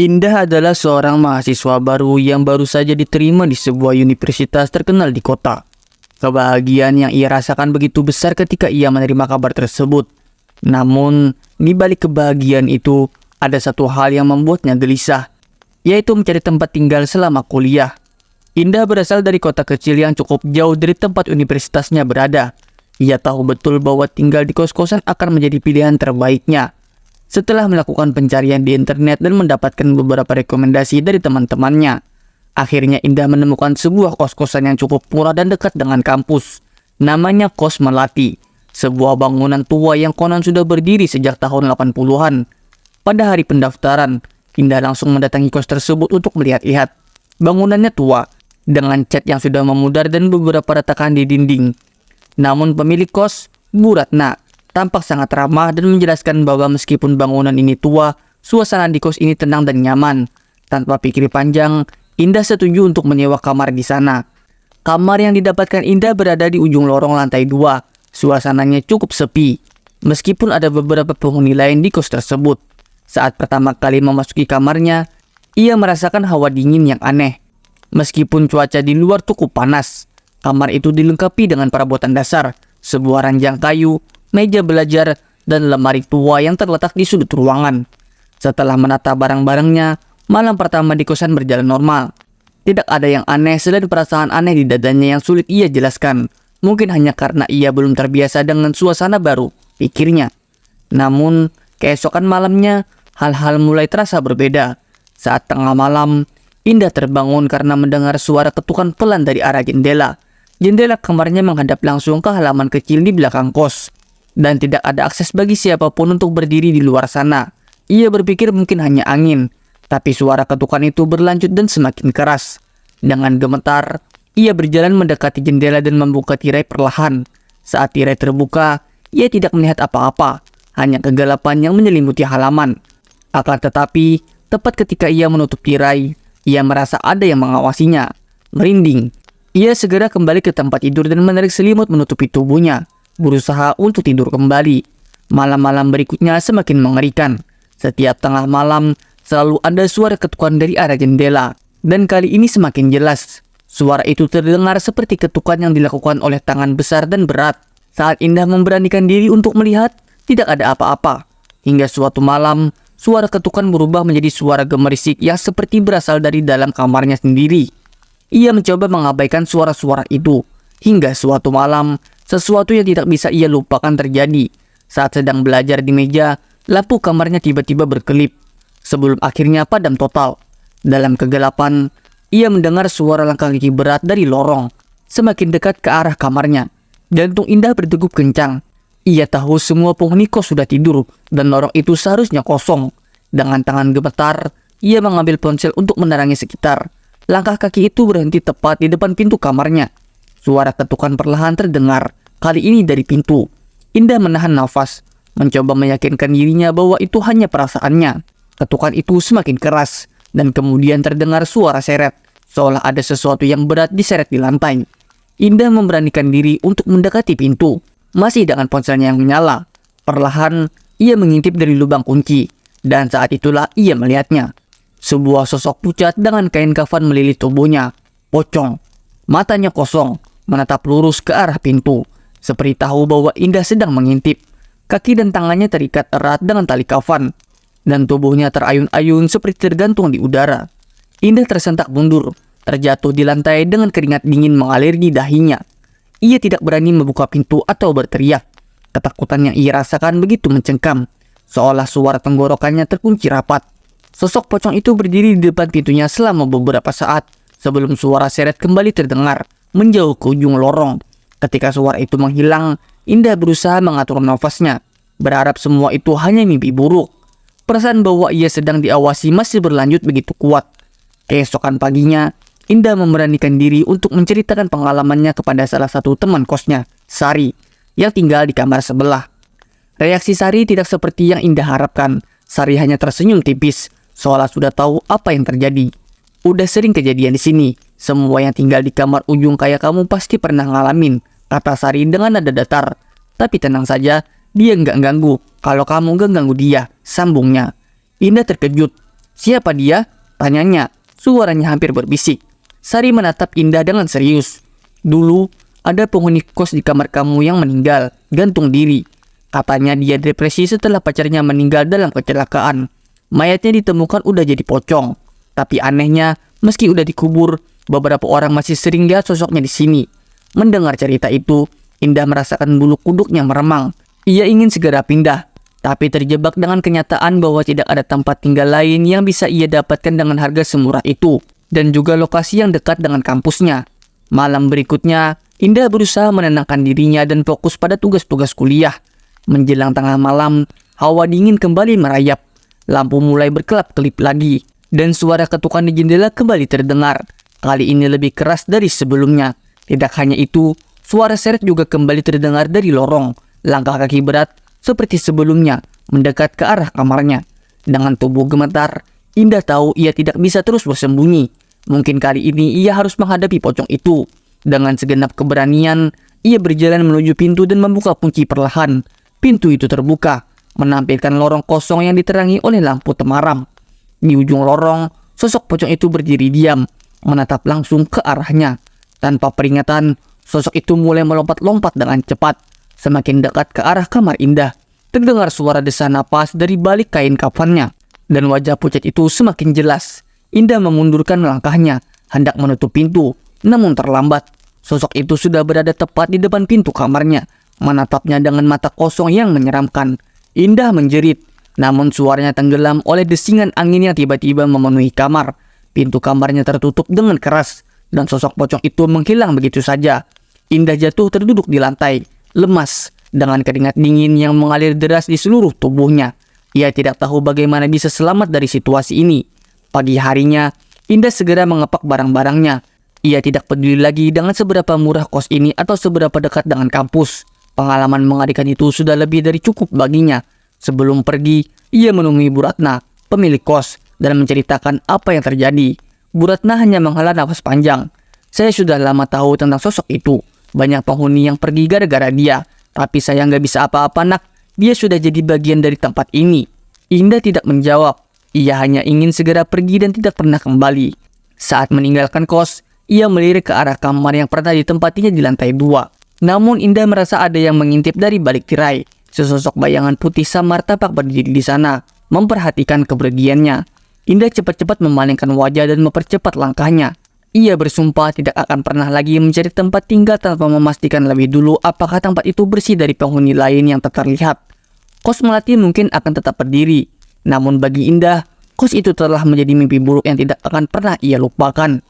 Indah adalah seorang mahasiswa baru yang baru saja diterima di sebuah universitas terkenal di kota. Kebahagiaan yang ia rasakan begitu besar ketika ia menerima kabar tersebut. Namun, di balik kebahagiaan itu, ada satu hal yang membuatnya gelisah, yaitu mencari tempat tinggal selama kuliah. Indah berasal dari kota kecil yang cukup jauh dari tempat universitasnya berada. Ia tahu betul bahwa tinggal di kos-kosan akan menjadi pilihan terbaiknya. Setelah melakukan pencarian di internet dan mendapatkan beberapa rekomendasi dari teman-temannya, akhirnya Indah menemukan sebuah kos-kosan yang cukup murah dan dekat dengan kampus. Namanya Kos Melati, sebuah bangunan tua yang konon sudah berdiri sejak tahun 80-an. Pada hari pendaftaran, Indah langsung mendatangi kos tersebut untuk melihat-lihat. Bangunannya tua, dengan cat yang sudah memudar dan beberapa retakan di dinding. Namun pemilik kos, Bu Ratna, tampak sangat ramah dan menjelaskan bahwa meskipun bangunan ini tua, suasana di kos ini tenang dan nyaman. Tanpa pikir panjang, Indah setuju untuk menyewa kamar di sana. Kamar yang didapatkan Indah berada di ujung lorong lantai 2. Suasananya cukup sepi, meskipun ada beberapa penghuni lain di kos tersebut. Saat pertama kali memasuki kamarnya, ia merasakan hawa dingin yang aneh. Meskipun cuaca di luar cukup panas, kamar itu dilengkapi dengan perabotan dasar, sebuah ranjang kayu, meja belajar, dan lemari tua yang terletak di sudut ruangan. Setelah menata barang-barangnya, malam pertama di kosan berjalan normal. Tidak ada yang aneh selain perasaan aneh di dadanya yang sulit ia jelaskan. Mungkin hanya karena ia belum terbiasa dengan suasana baru, pikirnya. Namun, keesokan malamnya, hal-hal mulai terasa berbeda. Saat tengah malam, Indah terbangun karena mendengar suara ketukan pelan dari arah jendela. Jendela kamarnya menghadap langsung ke halaman kecil di belakang kos, dan tidak ada akses bagi siapapun untuk berdiri di luar sana. Ia berpikir mungkin hanya angin, tapi suara ketukan itu berlanjut dan semakin keras. Dengan gemetar, ia berjalan mendekati jendela dan membuka tirai perlahan. Saat tirai terbuka, ia tidak melihat apa-apa, hanya kegelapan yang menyelimuti halaman. Akan tetapi, tepat ketika ia menutup tirai, ia merasa ada yang mengawasinya. Merinding, ia segera kembali ke tempat tidur dan menarik selimut menutupi tubuhnya, berusaha untuk tidur kembali. Malam-malam berikutnya semakin mengerikan. Setiap tengah malam selalu ada suara ketukan dari arah jendela, dan kali ini semakin jelas. Suara itu terdengar seperti ketukan yang dilakukan oleh tangan besar dan berat. Saat Indah memberanikan diri untuk melihat, tidak ada apa-apa. Hingga suatu malam, suara ketukan berubah menjadi suara gemerisik yang seperti berasal dari dalam kamarnya sendiri. Ia mencoba mengabaikan suara-suara itu, hingga suatu malam, sesuatu yang tidak bisa ia lupakan terjadi. Saat sedang belajar di meja, lampu kamarnya tiba-tiba berkelip, sebelum akhirnya padam total. Dalam kegelapan, ia mendengar suara langkah kaki berat dari lorong, semakin dekat ke arah kamarnya. Jantung Indah berdegup kencang. Ia tahu semua penghuni kos sudah tidur, dan lorong itu seharusnya kosong. Dengan tangan gemetar, ia mengambil ponsel untuk menerangi sekitar. Langkah kaki itu berhenti tepat di depan pintu kamarnya. Suara ketukan perlahan terdengar, kali ini dari pintu. Indah menahan nafas, mencoba meyakinkan dirinya bahwa itu hanya perasaannya. Ketukan itu semakin keras, dan kemudian terdengar suara seret, seolah ada sesuatu yang berat diseret di lantai. Indah memberanikan diri untuk mendekati pintu, masih dengan ponselnya yang menyala. Perlahan, ia mengintip dari lubang kunci, dan saat itulah ia melihatnya. Sebuah sosok pucat dengan kain kafan melilit tubuhnya. Pocong. Matanya kosong, menatap lurus ke arah pintu, seperti tahu bahwa Indah sedang mengintip. Kaki dan tangannya terikat erat dengan tali kafan, dan tubuhnya terayun-ayun seperti tergantung di udara. Indah tersentak mundur, terjatuh di lantai dengan keringat dingin mengalir di dahinya. Ia tidak berani membuka pintu atau berteriak. Ketakutan yang ia rasakan begitu mencengkam, seolah suara tenggorokannya terkunci rapat. Sosok pocong itu berdiri di depan pintunya selama beberapa saat, sebelum suara seret kembali terdengar, menjauh ke ujung lorong. Ketika suara itu menghilang, Indah berusaha mengatur nafasnya, berharap semua itu hanya mimpi buruk. Perasaan bahwa ia sedang diawasi masih berlanjut begitu kuat. Keesokan paginya, Indah memberanikan diri untuk menceritakan pengalamannya kepada salah satu teman kosnya, Sari, yang tinggal di kamar sebelah. Reaksi Sari tidak seperti yang Indah harapkan. Sari hanya tersenyum tipis, seolah sudah tahu apa yang terjadi. Udah sering kejadian di sini. Semua yang tinggal di kamar ujung kayak kamu pasti pernah ngalamin, kata Sari dengan nada datar. Tapi tenang saja, dia nggak ganggu. Kalau kamu nggak ganggu dia, sambungnya. Indah terkejut. "Siapa dia?" tanyanya. Suaranya hampir berbisik. Sari menatap Indah dengan serius. "Dulu ada penghuni kos di kamar kamu yang meninggal, gantung diri. Katanya dia depresi setelah pacarnya meninggal dalam kecelakaan. Mayatnya ditemukan udah jadi pocong. Tapi anehnya, meski udah dikubur, beberapa orang masih sering lihat sosoknya di sini." Mendengar cerita itu, Indah merasakan bulu kuduknya meremang. Ia ingin segera pindah, tapi terjebak dengan kenyataan bahwa tidak ada tempat tinggal lain yang bisa ia dapatkan dengan harga semurah itu, dan juga lokasi yang dekat dengan kampusnya. Malam berikutnya, Indah berusaha menenangkan dirinya dan fokus pada tugas-tugas kuliah. Menjelang tengah malam, hawa dingin kembali merayap. Lampu mulai berkelap-kelip lagi, dan suara ketukan di jendela kembali terdengar. Kali ini lebih keras dari sebelumnya. Tidak hanya itu, suara seret juga kembali terdengar dari lorong. Langkah kaki berat seperti sebelumnya mendekat ke arah kamarnya. Dengan tubuh gemetar, Indah tahu ia tidak bisa terus bersembunyi. Mungkin kali ini ia harus menghadapi pocong itu. Dengan segenap keberanian, ia berjalan menuju pintu dan membuka kunci perlahan. Pintu itu terbuka, menampilkan lorong kosong yang diterangi oleh lampu temaram. Di ujung lorong, sosok pocong itu berdiri diam, menatap langsung ke arahnya. Tanpa peringatan, sosok itu mulai melompat-lompat dengan cepat. Semakin dekat ke arah kamar Indah, terdengar suara desa napas dari balik kain kafannya. Dan wajah pucat itu semakin jelas. Indah memundurkan langkahnya, hendak menutup pintu. Namun terlambat, sosok itu sudah berada tepat di depan pintu kamarnya, menatapnya dengan mata kosong yang menyeramkan. Indah menjerit, namun suaranya tenggelam oleh desingan angin yang tiba-tiba memenuhi kamar. Pintu kamarnya tertutup dengan keras, dan sosok pocong itu menghilang begitu saja. Indah jatuh terduduk di lantai, lemas, dengan keringat dingin yang mengalir deras di seluruh tubuhnya. Ia tidak tahu bagaimana bisa selamat dari situasi ini. Pagi harinya, Indah segera mengepak barang-barangnya. Ia tidak peduli lagi dengan seberapa murah kos ini atau seberapa dekat dengan kampus. Pengalaman mengadikan itu sudah lebih dari cukup baginya. Sebelum pergi, ia menemui Bu Ratna, pemilik kos, dan menceritakan apa yang terjadi. Bu Ratna hanya menghela nafas panjang. "Saya sudah lama tahu tentang sosok itu. Banyak penghuni yang pergi gara-gara dia. Tapi saya nggak bisa apa-apa, nak. Dia sudah jadi bagian dari tempat ini." Indah tidak menjawab. Ia hanya ingin segera pergi dan tidak pernah kembali. Saat meninggalkan kos, ia melirik ke arah kamar yang pernah ditempatinya di lantai 2. Namun Indah merasa ada yang mengintip dari balik tirai. Sesosok bayangan putih samar tampak berdiri di sana, memperhatikan kepergiannya. Indah cepat-cepat memalingkan wajah dan mempercepat langkahnya. Ia bersumpah tidak akan pernah lagi mencari tempat tinggal tanpa memastikan lebih dulu apakah tempat itu bersih dari penghuni lain yang tak terlihat. Kos Melati mungkin akan tetap berdiri, namun bagi Indah, kos itu telah menjadi mimpi buruk yang tidak akan pernah ia lupakan.